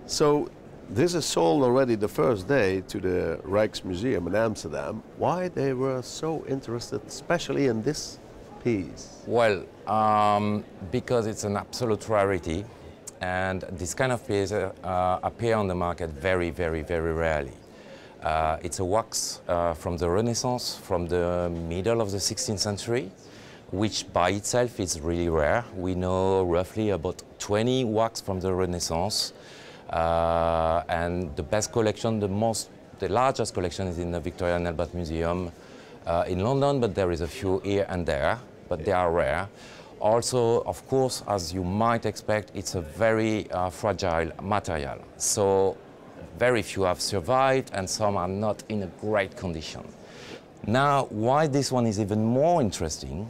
So this is sold already the first day to the Rijksmuseum in Amsterdam. Why they were so interested, especially in this piece? Well, because it's an absolute rarity, and this kind of piece appear on the market very, very, very rarely. It's a wax from the Renaissance, from the middle of the 16th century, which by itself is really rare. We know roughly about 20 wax from the Renaissance. And the best collection, the largest collection is in the Victoria and Albert Museum in London, but there is a few here and there, but they are rare. Also, of course, as you might expect, it's a very fragile material. So very few have survived and some are not in a great condition. Now, why this one is even more interesting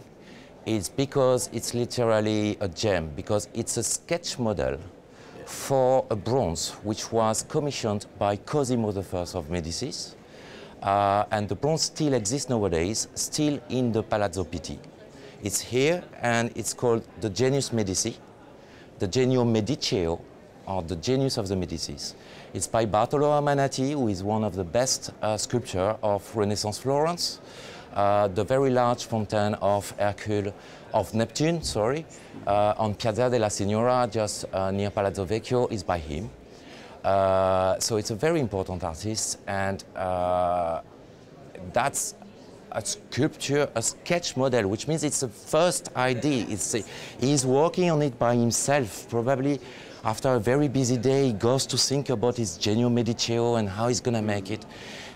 is because it's literally a gem, because it's a sketch model for a bronze which was commissioned by Cosimo I of Medici, and the bronze still exists nowadays, still in the Palazzo Pitti. It's here and it's called the Genius Medici, the Genio Mediceo, or the Genius of the Medicis. It's by Bartolomeo Ammannati, who is one of the best sculptors of Renaissance Florence. The very large fountain of Neptune, on Piazza della Signora, just near Palazzo Vecchio, is by him. So it's a very important artist, and that's a sculpture, a sketch model, which means it's the first idea. He's working on it by himself. Probably after a very busy day, he goes to think about his Genio Mediceo and how he's going to make it.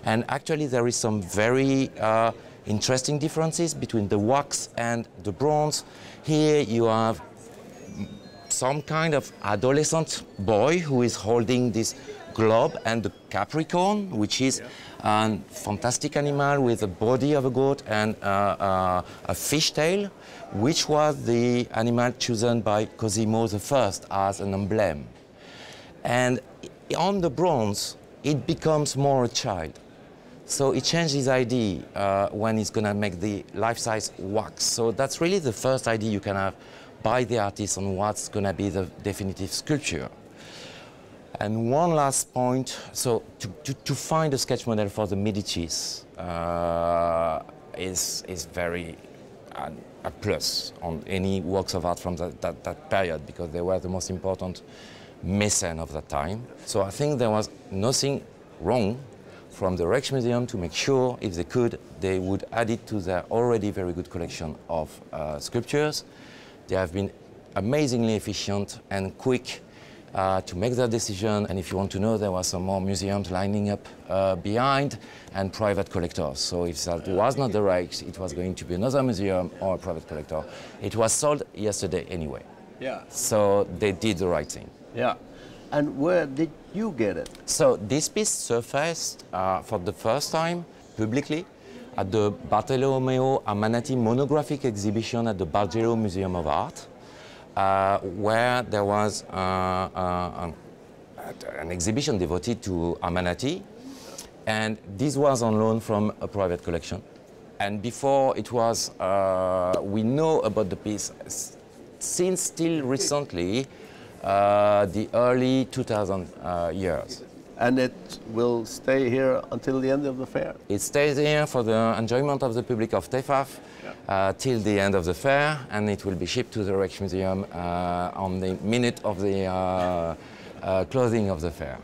And actually there is some very interesting differences between the wax and the bronze. Here you have some kind of adolescent boy who is holding this globe and the Capricorn, which is a fantastic animal with the body of a goat and a fish tail, which was the animal chosen by Cosimo I as an emblem. And on the bronze, it becomes more a child. So he changed his idea when he's going to make the life-size wax. So that's really the first idea you can have by the artist on what's going to be the definitive sculpture. And one last point, so to find a sketch model for the Medicis is very a plus on any works of art from that period, because they were the most important mecenas of that time. So I think there was nothing wrong from the Rijksmuseum to make sure, if they could, they would add it to their already very good collection of sculptures. They have been amazingly efficient and quick to make their decision. And if you want to know, there were some more museums lining up behind and private collectors. So if that was not the Rijks, it was going to be another museum or a private collector. It was sold yesterday anyway. Yeah. So they did the right thing. Yeah. And where did you get it? So this piece surfaced for the first time publicly at the Bartolomeo Ammannati monographic exhibition at the Bargello Museum of Art, where there was an exhibition devoted to Ammannati, and this was on loan from a private collection. And before it was, we know about the piece since still recently, the early 2000 years. And it will stay here until the end of the fair? It stays here for the enjoyment of the public of TEFAF till the end of the fair, and it will be shipped to the Rijksmuseum on the minute of the closing of the fair.